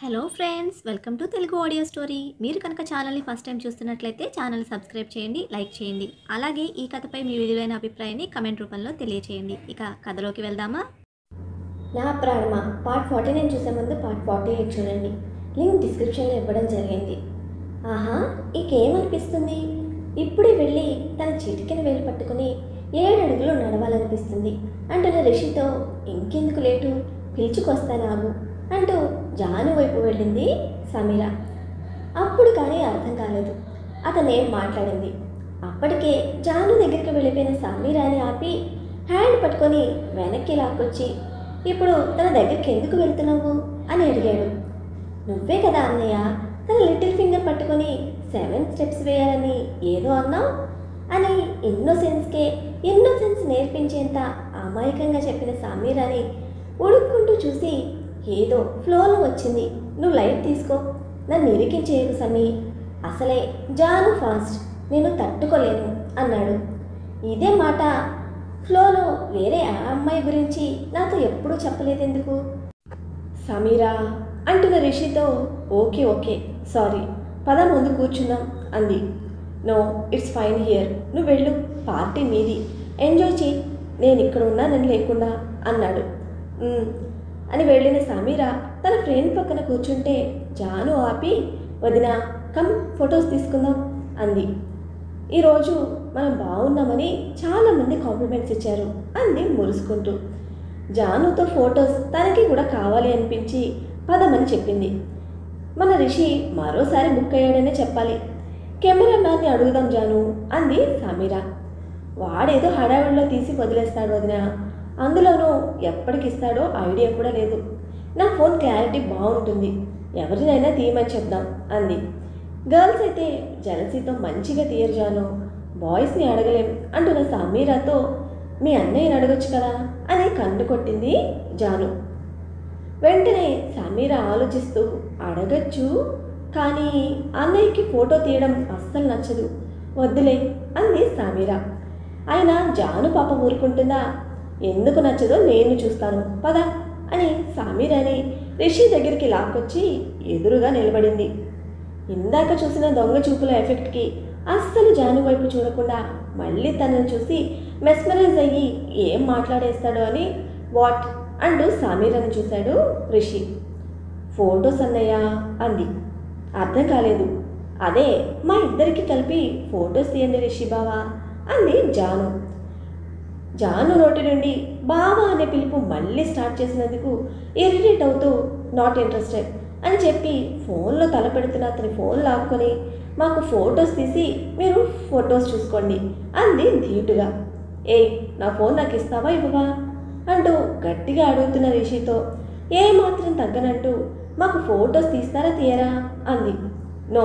Hello friends, welcome to Telugu audio story. మీరు కనుక ఛానల్ని ఫస్ట్ టైం చూస్తున్నట్లయితే ఛానల్ సబ్స్క్రైబ్ చేయండి, లైక్ చేయండి. అలాగే ఈ కథపై మీ విలువైన అభిప్రాయాన్ని కమెంట్ రూపంలో తెలియచేయండి. ఇక కథలోకి వెళ్దామా? నా ప్రాణమా పార్ట్ 49 చూసే ముందు పార్ట్ 48 చూడండి. లింక్ డిస్క్రిప్షన్లో ఇవ్వడం జరిగింది. ఆహా, ఇంకేమనిపిస్తుంది? ఇప్పుడే వెళ్ళి తన చిటికెన వేలు పట్టుకుని 7 అడుగులు నడవాలనిపిస్తుంది అంటున్న రిషితో ఇంకెందుకు లేటు, పిలుచుకొస్తానాగు అంటూ జాను వైపు వెళ్ళింది సమీర. అప్పుడు కానీ అర్థం కాలేదు అతనేం మాట్లాడింది. అప్పటికే జాను దగ్గరికి వెళ్ళిపోయిన సమీరాని ఆపి హ్యాండ్ పట్టుకొని వెనక్కి లాక్కొచ్చి, ఇప్పుడు తన దగ్గరికి ఎందుకు వెళ్తున్నావు అని అడిగాడు. నువ్వే కదా అన్నయ్య తన లిటిల్ ఫింగర్ పట్టుకొని 7 స్టెప్స్ వేయాలని ఏదో అన్నావు అని ఇన్నోసెన్స్ నేర్పించేంత అమాయకంగా చెప్పిన సమీరాని ఉడుక్కుంటూ చూసి, ఏదో ఫ్లోలో వచ్చింది, నువ్వు లైట్ తీసుకో, నన్ను ఇరికించేయకు సమీ, అసలే జాను ఫాస్ట్, నేను తట్టుకోలేను అన్నాడు. ఇదే మాట ఫ్లోలో వేరే ఆ అమ్మాయి గురించి నాతో ఎప్పుడూ చెప్పలేదెందుకు? సమీరా అంటున్న రిషితో ఓకే సారీ, పద ముందు కూర్చుందాం అంది. నో, ఇట్స్ ఫైన్ హియర్, నువ్వు వెళ్ళు, పార్టీ మీది, ఎంజాయ్ చేయి, నేను ఇక్కడ ఉన్నానని లేకుండా అన్నాడు. అని వెళ్ళిన సమీర తన ఫ్రెండ్ పక్కన కూర్చుంటే జాను ఆపి, వదినా కమ్ ఫొటోస్ తీసుకుందాం అంది. ఈరోజు మనం బాగున్నామని చాలామంది కాంప్లిమెంట్స్ ఇచ్చారు అంది మురుసుకుంటూ. జానుతో ఫొటోస్ తనకి కూడా కావాలి అనిపించి పదమని చెప్పింది. మన రిషి మరోసారి బుక్ అయ్యాడనే చెప్పాలి, కెమెరామ్యాన్ని అడుగుదాం జాను అంది సమీర. వాడేదో హడావిడిలో తీసి వదిలేస్తాడు వదినా, అందులోనూ ఎప్పటికిస్తాడో ఐడియా కూడా లేదు, నా ఫోన్ క్లారిటీ బాగుంటుంది, ఎవరినైనా తీయమని చెప్దాం అంది. గర్ల్స్ అయితే జలసీతో మంచిగా తీయరు జాను, బాయ్స్ని అడగలేం అంటున్న సమీరాతో మీ అన్నయ్యని అడగొచ్చు కదా అని కన్ను కొట్టింది జాను. వెంటనే సమీర ఆలోచిస్తూ, అడగచ్చు కానీ అన్నయ్యకి ఫోటో తీయడం అస్సలు నచ్చదు, వద్దులే అంది సమీర. అయినా జాను పాప ఊరుకుంటుందా? ఎందుకు నచ్చదో నేను చూస్తాను పద అని సమీరని రిషి దగ్గరికి లాక్కొచ్చి ఎదురుగా నిలబడింది. ఇందాక చూసిన దొంగ చూపుల ఎఫెక్ట్కి అస్సలు జాను వైపు చూడకుండా మళ్ళీ తనను చూసి మెస్మరైజ్ అయ్యి ఏం మాట్లాడేస్తాడో అని వాట్ అంటూ సమీరని చూశాడు రిషి. ఫోటోస్ అన్నయ్యా అంది. అర్థం కాలేదు. అదే మా ఇద్దరికి కలిపి ఫొటోస్ తీయండి రిషి బావా అంది జాను. జాను నోటి నుండి బావా అనే పిలుపు మళ్ళీ స్టార్ట్ చేసినందుకు ఇరిటేట్ అవుతూ నాట్ ఇంట్రెస్టెడ్ అని చెప్పి ఫోన్లో తల పెడుతున్న అతని ఫోన్ లాక్కొని, మాకు ఫొటోస్ తీసి మీరు ఫొటోస్ చూసుకోండి అంది ధీటుగా. నా ఫోన్ నాకు ఇస్తావా ఇవ్వవా అంటూ గట్టిగా అడుగుతున్న రిషితో ఏమాత్రం తగ్గనట్టు, మాకు ఫొటోస్ తీస్తారా తీయరా అంది. నో,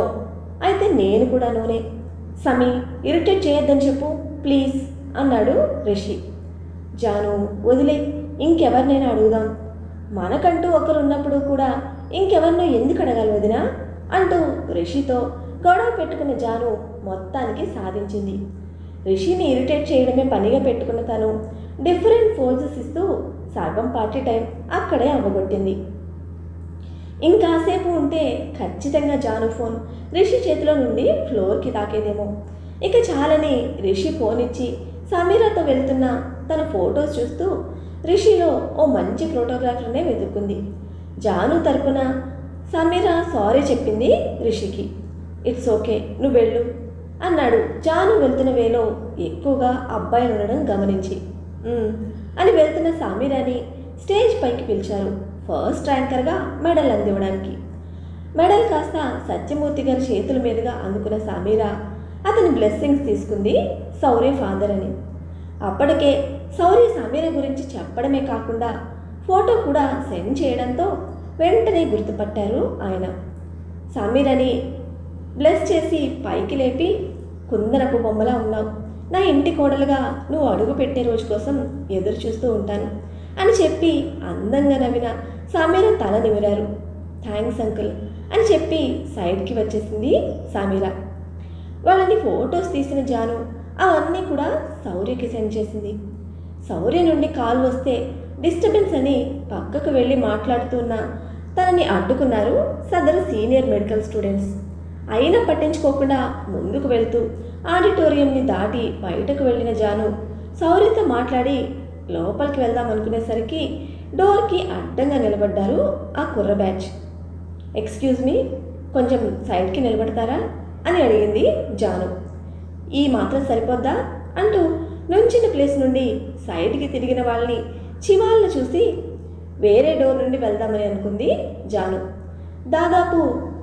అయితే నేను కూడా నోనే, సమీ ఇరిటేట్ చేయొద్దని చెప్పు ప్లీజ్ అన్నాడు రిషి. జాను వదిలే, ఇంకెవరినైనా అడుగుదాం, మనకంటూ ఒకరు ఉన్నప్పుడు కూడా ఇంకెవరినో ఎందుకు అడగాలి వదినా అంటూ రిషితో గొడవ పెట్టుకున్న జాను మొత్తానికి సాధించింది. రిషిని ఇరిటేట్ చేయడమే పనిగా పెట్టుకున్న తను డిఫరెంట్ ఫోర్సెస్ ఇస్తూ సగం పార్టీ టైం అక్కడే అవ్వగొట్టింది. ఇంకాసేపు ఉంటే ఖచ్చితంగా జాను ఫోన్ రిషి చేతిలో నుండి ఫ్లోర్కి తాకేదేమో. ఇక చాలని రిషి ఫోన్ ఇచ్చి సమీరాతో వెళ్తున్న తన ఫొటోస్ చూస్తూ రిషిలో ఓ మంచి ఫోటోగ్రాఫర్నే వెతుక్కుంది. జాను తరపున సమీర సారీ చెప్పింది రిషికి. ఇట్స్ ఓకే, నువ్వు వెళ్ళు అన్నాడు జాను వెళ్తున్న వేలో ఎక్కువగా అబ్బాయిలు ఉండడం గమనించి. అని వెళ్తున్న సమీరాని స్టేజ్ పైకి పిలిచారు ఫస్ట్ ర్యాంకర్గా మెడల్ అందివ్వడానికి. మెడల్ కాస్త సత్యమూర్తి గారి చేతుల మీదుగా అందుకున్న సమీర అతని బ్లెస్సింగ్స్ తీసుకుంది శౌర్య ఫాదర్ అని. అప్పటికే శౌర్య సమీర గురించి చెప్పడమే కాకుండా ఫోటో కూడా సెండ్ చేయడంతో వెంటనే గుర్తుపట్టారు ఆయన. సమీరని బ్లెస్ చేసి పైకి లేపి, కుందనపు బొమ్మలా ఉన్నావు, నా ఇంటి కోడలుగా నువ్వు అడుగు పెట్టే రోజు కోసం ఎదురు చూస్తూ ఉంటాను అని చెప్పి అందంగా నవ్విన సమీర తల నిమిరారు. థ్యాంక్స్ అంకుల్ అని చెప్పి సైడ్కి వచ్చేసింది సమీర. వాళ్ళని ఫొటోస్ తీసిన జాను అవన్నీ కూడా శౌర్యకి సెండ్ చేసింది. శౌర్య నుండి కాల్ వస్తే డిస్టర్బెన్స్ అని పక్కకు వెళ్ళి మాట్లాడుతున్న తనని అడ్డుకున్నారు సదరు సీనియర్ మెడికల్ స్టూడెంట్స్. అయినా పట్టించుకోకుండా ముందుకు వెళ్తూ ఆడిటోరియంని దాటి బయటకు వెళ్ళిన జాను సౌర్యతో మాట్లాడి లోపలికి వెళ్దాం అనుకునేసరికి డోర్కి అడ్డంగా నిలబడ్డారు ఆ కుర్ర బ్యాచ్. ఎక్స్క్యూజ్ మీ, కొంచెం సైడ్కి నిలబడతారా అని అడిగింది జాను. ఈ మాత్రం సరిపోద్దా అంటూ నుంచిన ప్లేస్ నుండి సైడ్కి తిరిగిన వాళ్ళని చివాళ్ళను చూసి వేరే డోర్ నుండి వెళ్దామని అనుకుంది జాను. దాదాపు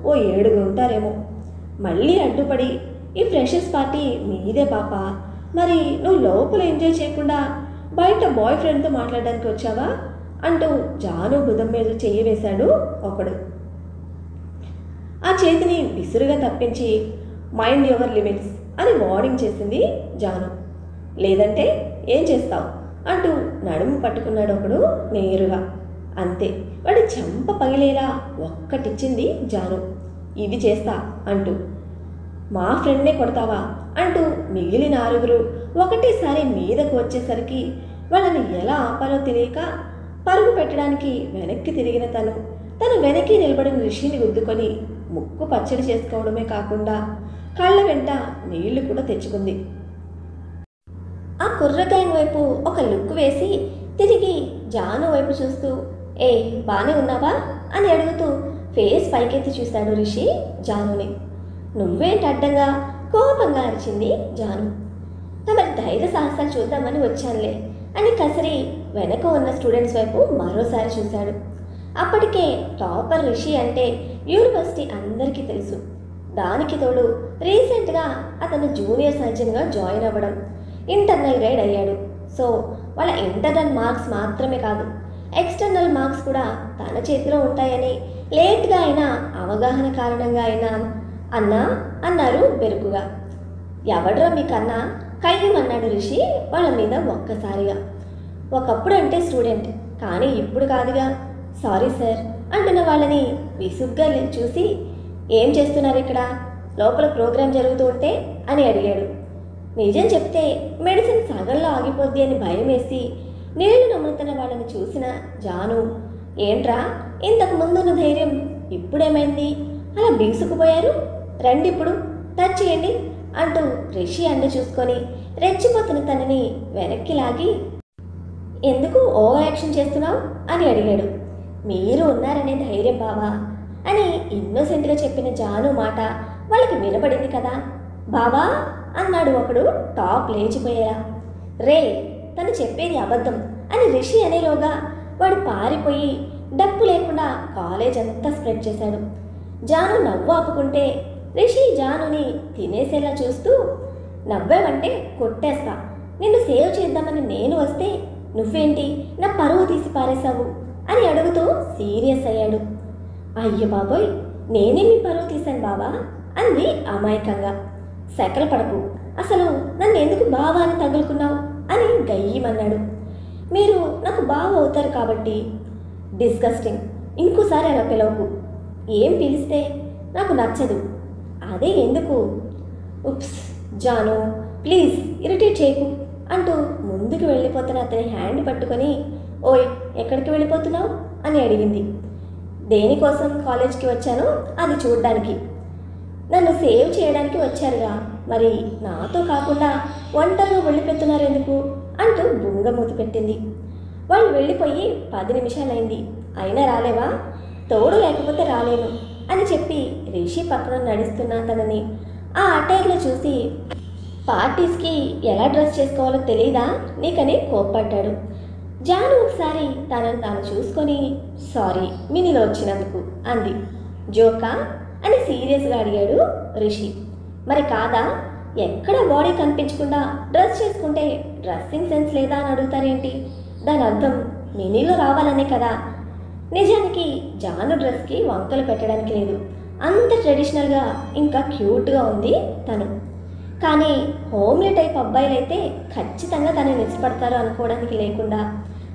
ఓ 7 ఉంటారేమో. మళ్ళీ అడ్డుపడి, ఈ ఫ్రెషర్స్ పార్టీ మీదే పాప, మరి నువ్వు లోపల ఎంజాయ్ చేయకుండా బయట బాయ్ ఫ్రెండ్తో మాట్లాడడానికి వచ్చావా అంటూ జాను బుధం మీద చెయ్యి వేశాడు ఒకడు. ఆ చేతిని విసురుగా తప్పించి మైండ్ యువర్ లిమిట్స్ అని వార్నింగ్ చేసింది జాను. లేదంటే ఏం చేస్తావు అంటూ నడుము పట్టుకున్నాడు ఒకడు నేరుగా. అంతే, వాడి చెంప పగిలేలా ఒక్కటిచ్చింది జాను. ఇది చేస్తా అంటూ. మా ఫ్రెండ్నే కొడతావా అంటూ మిగిలిన 6 ఒకటేసారి మీదకు వచ్చేసరికి వాళ్ళని ఎలా ఆపాలో తెలియక పరుగు పెట్టడానికి వెనక్కి తిరిగిన తన వెనక్కి నిలబడిన రిషిని గుద్దుకొని ముక్కు పచ్చడి చేసుకోవడమే కాకుండా కళ్ళ వెంట నీళ్లు కూడా తెచ్చుకుంది. ఆ కుర్ర గ్యాంగ్ వైపు ఒక లుక్ వేసి తిరిగి జాను వైపు చూస్తూ, ఏ బానే ఉన్నావా అని అడుగుతూ ఫేస్ పైకెత్తి చూశాడు రిషి జానుని. నువ్వేంటి అడ్డంగా కోపంగా అరిచింది జాను. తమ ధైర్య సాహసాలు చూద్దామని వచ్చానులే అని కసిరి వెనక ఉన్న స్టూడెంట్స్ వైపు మరోసారి చూశాడు. అప్పటికే టాపర్ రిషి అంటే యూనివర్సిటీ అందరికీ తెలుసు. దానికి తోడు రీసెంట్గా అతను జూనియర్ సర్జన్గా జాయిన్ అవ్వడం, ఇంటర్నల్ గైడ్ అయ్యాడు. సో వాళ్ళ ఇంటర్నల్ మార్క్స్ మాత్రమే కాదు, ఎక్స్టర్నల్ మార్క్స్ కూడా తన చేతిలో ఉంటాయని లేట్గా అయినా అవగాహన కారణంగా అయినా అన్నారు బెరుకుగా. ఎవడ్రా మీకన్నా కయ్యమన్నాడు రిషి వాళ్ళ మీద ఒక్కసారిగా. ఒకప్పుడు అంటే స్టూడెంట్, కానీ ఇప్పుడు కాదుగా. సారీ సార్ అంటున్న వాళ్ళని విసుగ్గా చూసి, ఏం చేస్తున్నారు ఇక్కడ, లోపల ప్రోగ్రాం జరుగుతూ ఉంటే అని అడిగాడు. నిజం చెప్తే మెడిసిన్ సగంలో ఆగిపోద్ది అని భయం వేసి నీళ్లు నమ్ముతున్న వాళ్ళని చూసిన జాను, ఏంట్రా ఇంతకు ముందున్న ధైర్యం ఇప్పుడేమైంది, అలా బిగుసుకుపోయారు, రండి ఇప్పుడు టచ్ చేయండి అంటూ రిషి అండ చూసుకొని రెచ్చిపోతున్న తనని వెనక్కి లాగి, ఎందుకు ఓవర్ యాక్షన్ చేస్తున్నావు అని అడిగాడు. మీరు ఉన్నారనే ధైర్యం బావా అని ఇన్నోసెంట్గా చెప్పిన జాను మాట వాళ్ళకి వినపడింది కదా. బావా అన్నాడు ఒకడు టాప్ లేచిపోయేలా. రే, తను చెప్పేది అబద్ధం అని రిషి అనేలోగా వాడు పారిపోయి డప్పు లేకుండా కాలేజ్ అంతా స్ప్రెడ్ చేశాడు. జాను నవ్వు ఆపుకుంటే రిషి జానుని తినేసేలా చూస్తూ, నవ్వావంటే కొట్టేస్తా, నిన్ను సేవ్ చేద్దామని నేను వస్తే నువ్వేంటి నా పరువు తీసి పారేశావు అని అడుగుతూ సీరియస్ అయ్యాడు. అయ్యో బాబోయ్, నేనే మీ పరువు తీశాను బావా అంది అమాయకంగా. సెకల పడకు, అసలు నన్ను ఎందుకు బావా అని తగులుకున్నావు అని గయ్యమన్నాడు. మీరు నాకు బావ అవుతారు కాబట్టి. డిస్గస్టింగ్, ఇంకోసారి అలా పిలవకు. ఏం పిలిస్తే నాకు నచ్చదు, అదే ఎందుకు. ఉప్స్ జాను, ప్లీజ్ ఇరిటేట్ చేయకు అంటూ ముందుకు వెళ్ళిపోతున్న అతని హ్యాండ్ పట్టుకొని, ఓయ్ ఎక్కడికి వెళ్ళిపోతున్నావు అని అడిగింది. దేనికోసం కాలేజ్కి వచ్చాను అది చూడ్డానికి. నన్ను సేవ్ చేయడానికి వచ్చారుగా, మరి నాతో కాకుండా ఒంటరిగా వెళ్ళిపోతున్నారు ఎందుకు అంటూ బుంగమూతి పెట్టింది. వాళ్ళు వెళ్ళిపోయి 10 నిమిషాలైంది, అయినా రాలేవా, తోడు లేకపోతే రాలేను అని చెప్పి రిషి పక్కన నడుస్తున్న తనని ఆ అటైర్లో చూసి, పార్టీస్కి ఎలా డ్రెస్ చేసుకోవాలో తెలీదా నీకని కోప్పడ్డాడు. జాను ఒకసారి తనను తాను చూసుకొని, సారీ మినిలో వచ్చినందుకు అంది. జోకా అని సీరియస్గా అడిగాడు రిషి. మరి కాదా, ఎక్కడ బాడీ కనిపించకుండా డ్రెస్ చేసుకుంటే డ్రెస్సింగ్ సెన్స్ లేదా అని అడుగుతారేంటి, దాని అర్థం మినీలో రావాలనే కదా. నిజానికి జాను డ్రెస్కి వంకలు పెట్టడానికి లేదు, అంత ట్రెడిషనల్గా ఇంకా క్యూట్గా ఉంది తను. కానీ హోమ్లీ టైప్ అబ్బాయిలైతే ఖచ్చితంగా తనని ఇష్టపడతారు అనుకోవడానికి లేకుండా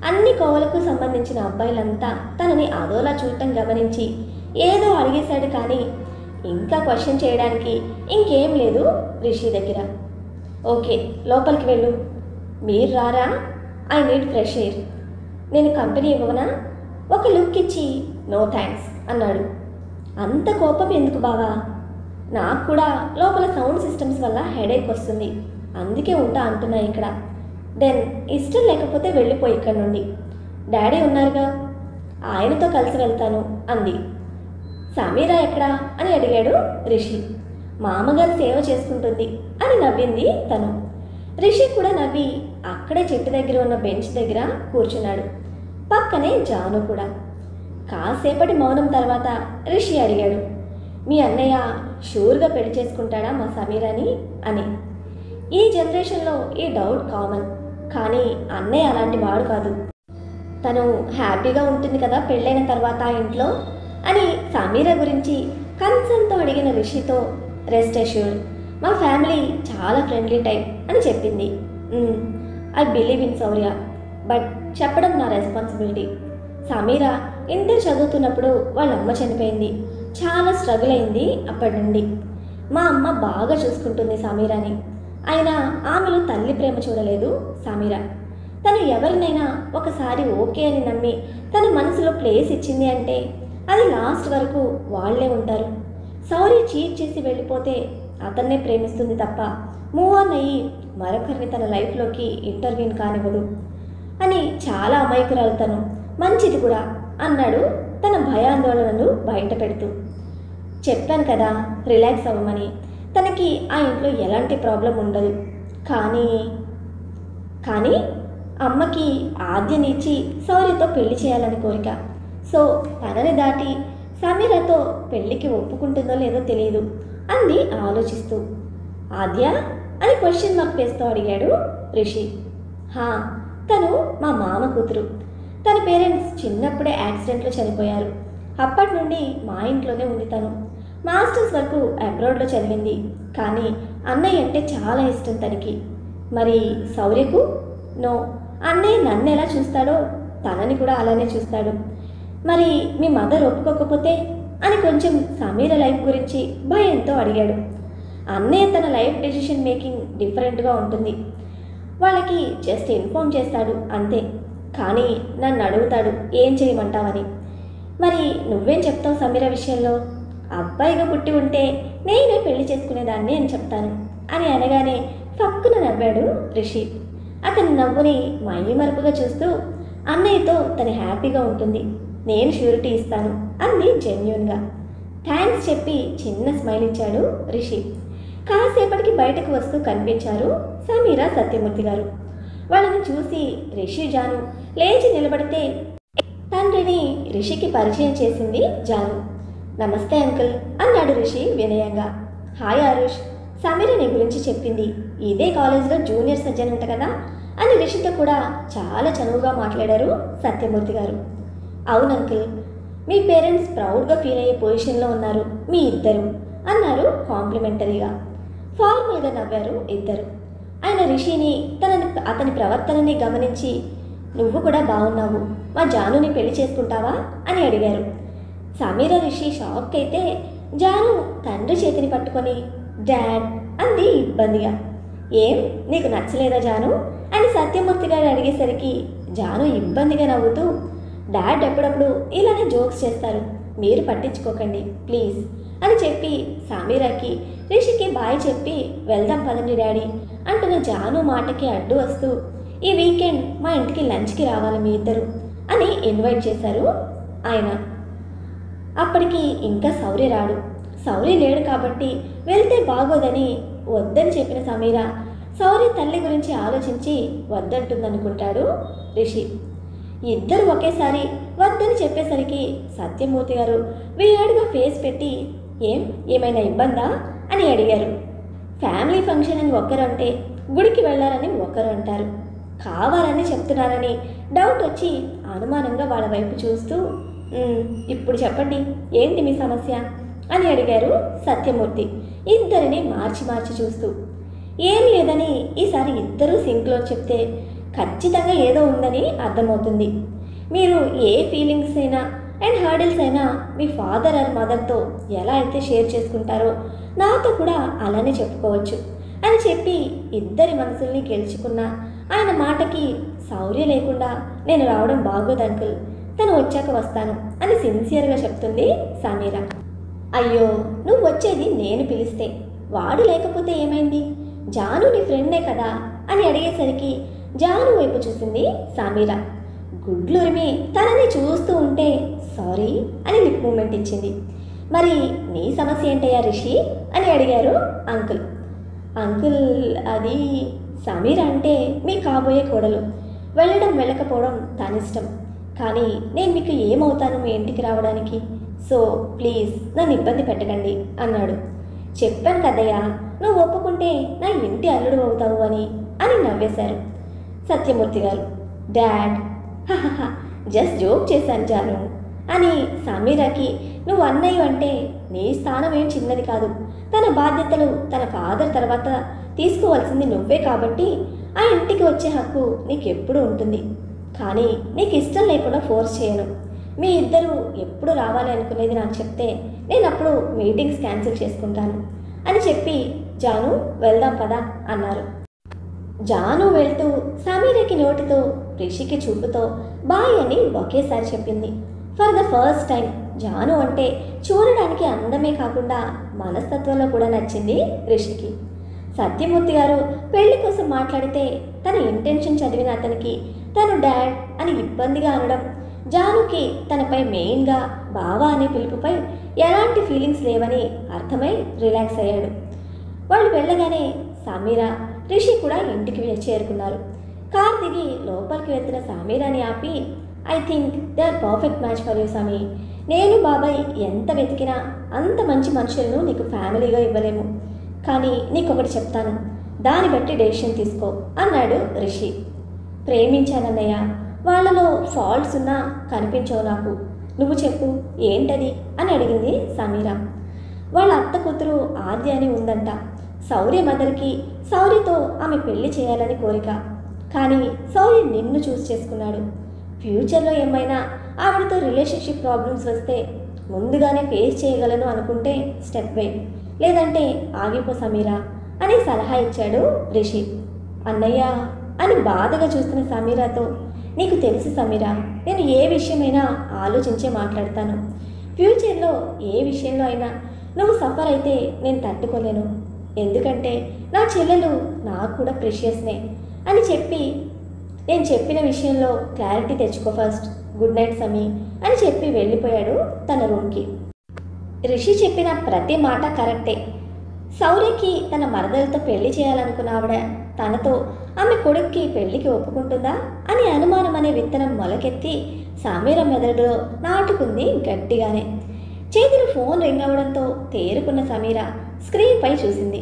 అన్ని కోవలకు సంబంధించిన అబ్బాయిలంతా తనని అదోలా చూడటం గమనించి ఏదో అడిగేశాడు. కానీ ఇంకా క్వశ్చన్ చేయడానికి ఇంకేం లేదు రిషి దగ్గర. ఓకే లోపలికి వెళ్ళు. మీరు రారా, ఐ నీడ్ ఫ్రెష్ ఎయిర్. నేను కంపెనీ ఇవ్వనా? ఒక లుక్ ఇచ్చి నో థ్యాంక్స్ అన్నాడు. అంత కోపం ఎందుకు బావా? నాకు కూడా లోపల సౌండ్ సిస్టమ్స్ వల్ల హెడేక్ వస్తుంది, అందుకే ఉంటా అంటున్నా ఇక్కడ. దెన్ ఇష్టం లేకపోతే వెళ్ళిపోయి ఇక్కడ నుండి. డాడీ ఉన్నారుగా, ఆయనతో కలిసి వెళ్తాను అంది. సమీరా ఎక్కడా అని అడిగాడు రిషి. మామగారు సేవ చేసుకుంటుంది అని నవ్వింది తను. రిషి కూడా నవ్వి అక్కడే చెట్టు దగ్గర ఉన్న బెంచ్ దగ్గర కూర్చున్నాడు. పక్కనే జాను కూడా. కాసేపటి మౌనం తర్వాత రిషి అడిగాడు, మీ అన్నయ్య షూర్గా పెళ్లి చేసుకుంటాడా మా సమీరాని అని. ఈ జనరేషన్లో ఈ డౌట్ కామన్, కానీ అన్నయ్య అలాంటి వాడు కాదు. తను హ్యాపీగా ఉంటుంది కదా పెళ్ళైన తర్వాత ఇంట్లో అని సమీరా గురించి కన్సర్న్తో అడిగిన రిషితో, రెస్ట్ అష్యూర్డ్, మా ఫ్యామిలీ చాలా ఫ్రెండ్లీ టైప్ అని చెప్పింది. I believe in Shaurya, but చెప్పడం నా రెస్పాన్సిబిలిటీ. సమీరా ఇంటర్ చదువుతున్నప్పుడు వాళ్ళ అమ్మ చనిపోయింది. చాలా స్ట్రగుల్ అయింది అప్పటి నుండి. మా అమ్మ బాగా చూసుకుంటుంది సమీరాని. అయినా ఆమెలో తల్లి ప్రేమ చూడలేదు సమీరా. తను ఎవరినైనా ఒకసారి ఓకే అని నమ్మి తన మనసులో ప్లేస్ ఇచ్చింది అంటే అది లాస్ట్ వరకు వాళ్లే ఉంటారు. శౌర్య చీట్ చేసి వెళ్ళిపోతే అతన్నే ప్రేమిస్తుంది తప్ప మూవ్ ఆన్ అయ్యి మరొకరిని తన లైఫ్లోకి ఇంటర్వ్యూన్ కానివ్వదు అని చాలా అమాయకురాలు తను. మంచిది కూడా అన్నాడు తన భయాందోళనను బయట పెడుతూ. చెప్పాను కదా రిలాక్స్ అవ్వమని. తనకి ఆ ఇంట్లో ఎలాంటి ప్రాబ్లం ఉండదు. కానీ అమ్మకి ఆద్యనిచ్చి శౌర్యతో పెళ్లి చేయాలని కోరిక. సో తనని దాటి సమీరతో పెళ్లికి ఒప్పుకుంటుందో లేదో తెలియదు అంది ఆలోచిస్తూ. ఆద్య అని క్వశ్చన్ మార్క్ వేస్తూ అడిగాడు రిషి. తను మా మామ కూతురు. తన పేరెంట్స్ చిన్నప్పుడే యాక్సిడెంట్లో చనిపోయారు. అప్పటి నుండి మా ఇంట్లోనే ఉంది. తను మాస్టర్స్ వరకు అబ్రాడ్లో చదివింది. కానీ అన్నయ్య అంటే చాలా ఇష్టం తనకి. మరి శౌర్యకు? నో, అన్నయ్య నన్ను ఎలా చూస్తాడో తనని కూడా అలానే చూస్తాడు. మరి మీ మదర్ ఒప్పుకోకపోతే అని కొంచెం సమీర లైఫ్ గురించి భయంతో అడిగాడు. అన్నయ్య తన లైఫ్ డెసిషన్ మేకింగ్ డిఫరెంట్గా ఉంటుంది. వాళ్ళకి జస్ట్ ఇన్ఫార్మ్ చేస్తాడు అంతే. కానీ నన్ను అడుగుతాడు ఏం చేయమంటావని. మరి నువ్వేం చెప్తావు సమీర విషయంలో? అబ్బాయిగా పుట్టి ఉంటే నేనే పెళ్లి చేసుకునేదాన్ని అని చెప్తాను అని అనగానే ఫక్కున నవ్వాడు రిషి. అతని నవ్వుని మరుపుగా చూస్తూ, అన్నయ్యతో తను హ్యాపీగా ఉంటుంది, నేను ష్యూరిటీ ఇస్తాను అంది జెన్యూన్గా. థ్యాంక్స్ చెప్పి చిన్న స్మైల్ ఇచ్చాడు రిషి. కాసేపటికి బయటకు వస్తూ కనిపించారు సమీరా, సత్యమూర్తి గారు. వాళ్ళని చూసి రిషి జాను లేచి నిలబడితే తండ్రిని రిషికి పరిచయం చేసింది జాను. నమస్తే అంకుల్ అన్నాడు రిషి వినయంగా. హాయ్ ఆరుష్, సమీర నీ గురించి చెప్పింది. ఇదే కాలేజ్లో జూనియర్ సర్జన్ అంట కదా అని రిషితో కూడా చాలా చనువుగా మాట్లాడారు సత్యమూర్తి గారు. అవును అంకుల్, మీ పేరెంట్స్ ప్రౌడ్గా ఫీల్ అయ్యే పొజిషన్లో ఉన్నారు మీ ఇద్దరు అన్నారు కాంప్లిమెంటరీగా. ఫార్మల్గా నవ్వారు ఇద్దరు. ఆయన రిషిని అతని ప్రవర్తనని గమనించి, నువ్వు కూడా బాగున్నావు, మా జానుని పెళ్లి చేసుకుంటావా అని అడిగారు. సమీర రిషి షాక్ అయితే జాను తండ్రి చేతిని పట్టుకొని డాడ్ అంది ఇబ్బందిగా. ఏం నీకు నచ్చలేదా జాను అని సత్యమూర్తి గారు అడిగేసరికి జాను ఇబ్బందిగా నవ్వుతూ, డాడ్ ఎప్పుడప్పుడు ఇలానే జోక్స్ చేస్తారు, మీరు పట్టించుకోకండి ప్లీజ్ అని చెప్పి సమీరాకి రిషికి బాయ్ చెప్పి వెళ్దాం పదండి డాడీ అంటున్న జాను మాటకి అడ్డు వస్తూ, ఈ వీకెండ్ మా ఇంటికి లంచ్కి రావాలి మీ ఇద్దరు అని ఇన్వైట్ చేశారు ఆయన. అప్పటికి ఇంకా శౌర్య రాడు. శౌర్య లేడు కాబట్టి వెళ్తే బాగోదని వద్దని చెప్పిన సమీర శౌర్య తల్లి గురించి ఆలోచించి వద్దంటుందనుకుంటాడు రిషి. ఇద్దరు ఒకేసారి వద్దని చెప్పేసరికి సత్యమూర్తి గారు వీడిగా ఫేస్ పెట్టి, ఏమైనా ఇబ్బందా అని అడిగారు. ఫ్యామిలీ ఫంక్షన్ అని ఒకరు అంటే గుడికి వెళ్ళాలని ఒకరు అంటారు. కావాలని చెప్తున్నారని డౌట్ వచ్చి అనుమానంగా వాళ్ళ వైపు చూస్తూ, ఇప్పుడు చెప్పండి ఏంటి మీ సమస్య అని అడిగారు సత్యమూర్తి ఇద్దరిని మార్చి చూస్తూ. ఏం లేదని ఈసారి ఇద్దరూ సింక్లో చెప్తే ఖచ్చితంగా ఏదో ఉందని అర్థమవుతుంది. మీరు ఏ ఫీలింగ్స్ అయినా అండ్ హర్డిల్స్ అయినా మీ ఫాదర్ ఆర్ మదర్తో ఎలా అయితే షేర్ చేసుకుంటారో నాతో కూడా అలానే చెప్పుకోవచ్చు అని చెప్పి ఇద్దరి మనసుల్ని గెలుచుకున్న ఆయన మాటకి, శౌర్య లేకుండా నేను రావడం బాగోదు అంకుల్, తను వచ్చాక వస్తాను అని సిన్సియర్గా చెప్తుంది సమీర. అయ్యో, నువ్వు వచ్చేది నేను పిలిస్తే, వాడు లేకపోతే ఏమైంది, జాను నీ ఫ్రెండే కదా అని అడిగేసరికి జాను వైపు చూసింది సమీర. గుడ్లురిమి తనని చూస్తూ ఉంటే సారీ అని లిప్ మూమెంట్ ఇచ్చింది. మరి నీ సమస్య ఏంటయ్యా రిషి అని అడిగారు అంకుల్. అంకుల్, అది సమీర అంటే మీ కాబోయే కోడలు, వెళ్ళడం వెళ్ళకపోవడం తనిష్టం, కానీ నేను మీకు ఏమవుతాను మీ ఇంటికి రావడానికి, సో ప్లీజ్ నన్ను ఇబ్బంది పెట్టకండి అన్నాడు. చెప్పాను కదయ్యా, నువ్వు ఒప్పుకుంటే నా ఇంటి అల్లుడు అవుతావు అని నవ్వేశారు సత్యమూర్తి గారు. డాడ్, జస్ట్ జోక్ చేశాను జాను అని సమీరకి, నువ్వు అన్నయ్య అంటే నీ స్థానం ఏం చిన్నది కాదు, తన బాధ్యతలు తన ఫాదర్ తర్వాత తీసుకోవాల్సింది నువ్వే కాబట్టి ఆ ఇంటికి వచ్చే హక్కు నీకెప్పుడు ఉంటుంది, కానీ నీకు ఇష్టం లేకుండా ఫోర్స్ చేయను. మీ ఇద్దరు ఎప్పుడు రావాలి అనుకునేది నాకు చెప్తే నేను అప్పుడు మీటింగ్స్ క్యాన్సిల్ చేసుకుంటాను అని చెప్పి జాను వెళ్దాం పదా అన్నారు. జాను వెళ్తూ సమీరకి నోటితో రిషికి చూపుతో బాయ్ అని ఒకేసారి చెప్పింది. For the first time Janu అంటే చూడడానికి అందమే కాకుండా మనస్తత్వంలో కూడా నచ్చింది రిషికి. సత్యమూర్తి గారు పెళ్లి కోసం మాట్లాడితే తన ఇంటెన్షన్ చదివిన అతనికి తను డాడ్ అని ఇబ్బందిగా అనడం, జానుకి తనపై మెయిన్గా బావా అనే పిలుపుపై ఎలాంటి ఫీలింగ్స్ లేవని అర్థమై రిలాక్స్ అయ్యాడు. వాళ్ళు వెళ్ళగానే సమీర రిషి కూడా ఇంటికి చేరుకున్నారు. కార్ దిగి లోపలికి వెళ్తున్న సమీరాని ఆపి, I think they are perfect match for you Sami, నేను బాబాయ్ ఎంత వెతికినా అంత మంచి మనుషులను నీకు ఫ్యామిలీగా ఇవ్వలేము, కానీ నీకొకటి చెప్తాను, దాన్ని బట్టి డెసిషన్ తీసుకో అన్నాడు రిషి. ప్రేమించానన్నయ్య, వాళ్ళలో ఫాల్ట్స్ ఉన్నా కనిపించవు నాకు, నువ్వు చెప్పు ఏంటది అని అడిగింది సమీర. వాళ్ళ అత్త కూతురు ఆద్య అని ఉందంట. శౌర్య మదర్కి శౌర్యతో ఆమె పెళ్లి చేయాలని కోరిక, కానీ శౌర్య నిన్ను చూస్ చేసుకున్నాడు. ఫ్యూచర్లో ఏమైనా ఆవిడతో రిలేషన్షిప్ ప్రాబ్లమ్స్ వస్తే ముందుగానే ఫేస్ చేయగలను అనుకుంటే స్టెప్ వే, లేదంటే ఆగిపో సమీరా అని సలహా ఇచ్చాడు రిషి. అన్నయ్య అని బాధగా చూస్తున్న సమీరాతో, నీకు తెలుసు సమీరా, నేను ఏ విషయమైనా ఆలోచించే మాట్లాడతాను. ఫ్యూచర్లో ఏ విషయంలో అయినా నువ్వు సఫర్ అయితే నేను తట్టుకోలేను, ఎందుకంటే నా చెల్లెలు నాకు కూడా ప్రెషియస్నే అని చెప్పి, నేను చెప్పిన విషయంలో క్లారిటీ తెచ్చుకో ఫస్ట్, గుడ్ నైట్ సమీ అని చెప్పి వెళ్ళిపోయాడు తన రూమ్కి. రిషి చెప్పిన ప్రతి మాట కరెక్టే. శౌర్యకి తన మరదలతో పెళ్లి చేయాలనుకున్న ఆవిడ తనతో ఆమె కొడుక్కి పెళ్లికి ఒప్పుకుంటుందా అని అనుమానం అనే విత్తనం మొలకెత్తి సమీర మెదడులో నాటుకుంది గట్టిగానే. చేతిలో ఫోన్ రింగ్ అవడంతో తేరుకున్న సమీర స్క్రీన్పై చూసింది.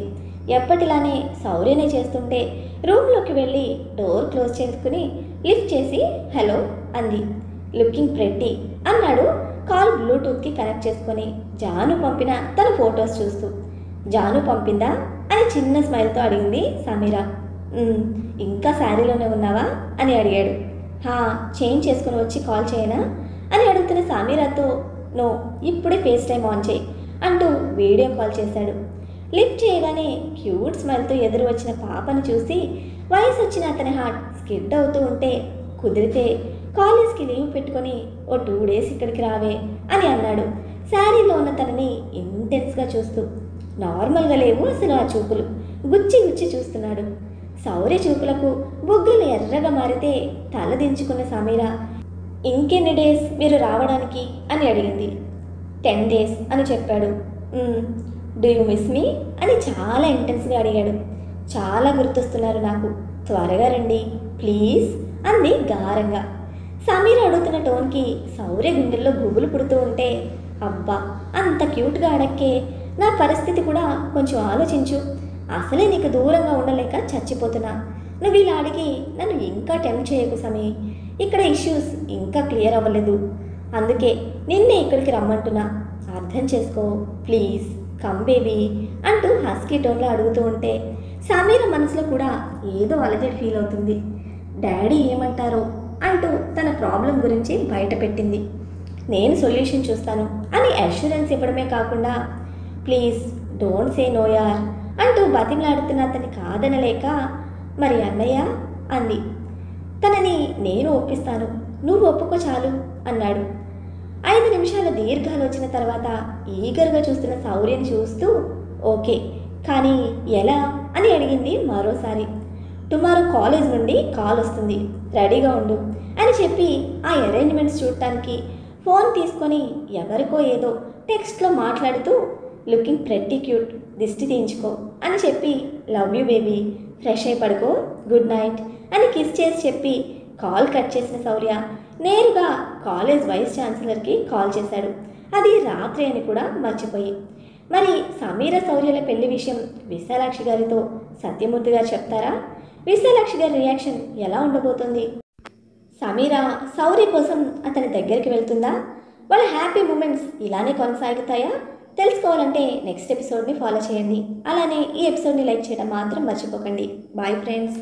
ఎప్పటిలానే శౌర్యనే చేస్తుంటే రూమ్లోకి వెళ్ళి డోర్ క్లోజ్ చేసుకుని లిఫ్ట్ చేసి హలో అంది. లుకింగ్ ప్రెట్టి అన్నాడు కాల్ బ్లూటూత్కి కనెక్ట్ చేసుకొని జాను పంపిన తన ఫొటోస్ చూస్తూ. జాను పంపిందా అని చిన్న స్మైల్తో అడిగింది సమీర. ఇంకా శారీలోనే ఉన్నావా అని అడిగాడు. చేంజ్ చేసుకుని వచ్చి కాల్ చేయనా అని అడుగుతున్న సమీరతో, నో ఇప్పుడే ఫేస్ టైం ఆన్ చేయి అంటూ వీడియో కాల్ చేశాడు. లిఫ్ట్ చేయగానే క్యూట్ స్మైల్తో ఎదురు వచ్చిన పాపను చూసి వయసు వచ్చిన అతని హార్ట్ స్కిడ్ అవుతూ ఉంటే, కుదిరితే కాలేజ్కి లీవ్ పెట్టుకొని ఓ 2 days ఇక్కడికి రావే అని అన్నాడు శారీలో ఉన్న తనని ఇంటెన్స్గా చూస్తూ. నార్మల్గా లేవు అసలు ఆ చూపులు, గుచ్చి గుచ్చి చూస్తున్నాడు. శౌర్య చూపులకు బుగ్గలు ఎర్రగా మారితే తల దించుకున్న సమీర, ఇంకెన్ని డేస్ మీరు రావడానికి అని అడిగింది. 10 days అని చెప్పాడు. డూ యూ మిస్ మీ అని చాలా ఇంటెన్స్గా అడిగాడు. చాలా గుర్తొస్తున్నారు నాకు, త్వరగా రండి ప్లీజ్ అంది గారంగా. సమీర అడుగుతున్న టోన్కి శౌర్య గుండెల్లో గుబులు పుడుతూ ఉంటే, అబ్బా అంత క్యూట్గా అడక్కే, నా పరిస్థితి కూడా కొంచెం ఆలోచించు, అసలే నీకు దూరంగా ఉండలేక చచ్చిపోతున్నా, నువ్వు ఇలా అడిగి నన్ను ఇంకా టెంప్ట్ చేయకు సమీ, ఇక్కడ ఇష్యూస్ ఇంకా క్లియర్ అవ్వలేదు, అందుకే నిన్నే ఇక్కడికి రమ్మంటున్నా, అర్థం చేసుకో ప్లీజ్, కమ్ బేబీ అంటూ హస్కీ టోన్లో అడుగుతూ ఉంటే సమీర మనసులో కూడా ఏదో అలజడి ఫీల్ అవుతుంది. డాడీ ఏమంటారో అంటూ తన ప్రాబ్లం గురించి బయట పెట్టింది. నేను సొల్యూషన్ చూస్తాను అని అష్యూరెన్స్ ఇవ్వడమే కాకుండా, ప్లీజ్ డోంట్ సే నో యార్ అంటూ బతిమలాడుతున్న అతన్ని కాదనలేక, మరి అన్నయ్య అంది. తనని నేను ఒప్పిస్తాను, నువ్వు ఒప్పుకో చాలు అన్నాడు. 5 నిమిషాల దీర్ఘాలోచన తర్వాత ఈగర్గా చూస్తున్న శౌర్యని చూస్తూ ఓకే, కానీ ఎలా అని అడిగింది మరోసారి. టుమారో కాలేజ్ నుండి కాల్ వస్తుంది, రెడీగా ఉండు అని చెప్పి ఆ అరేంజ్మెంట్స్ చూడటానికి ఫోన్ తీసుకొని ఎవరికో ఏదో టెక్స్ట్లో మాట్లాడుతూ లుకింగ్ ప్రెట్టి క్యూట్, దిష్టి తీయించుకో అని చెప్పి లవ్ యూ బేబీ, ఫ్రెష్ అయి పడుకో, గుడ్ నైట్ అని కిస్ చేసి చెప్పి కాల్ కట్ చేసిన శౌర్య నేరుగా కాలేజ్ వైస్ ఛాన్సలర్కి కాల్ చేశాడు. అది రాత్రి అని కూడా మర్చిపోయి. మరి సమీర శౌర్యల పెళ్లి విషయం విశాలాక్షి గారితో సత్యమూర్తి గారు చెప్తారా? విశాలాక్షి గారి రియాక్షన్ ఎలా ఉండబోతుంది? సమీర శౌర్య కోసం అతని దగ్గరికి వెళ్తుందా? వాళ్ళ హ్యాపీ మూమెంట్స్ ఇలానే కొనసాగుతాయా? తెలుసుకోవాలంటే నెక్స్ట్ ఎపిసోడ్ని ఫాలో చేయండి. అలానే ఈ ఎపిసోడ్ని లైక్ చేయడం మాత్రం మర్చిపోకండి. Bye friends.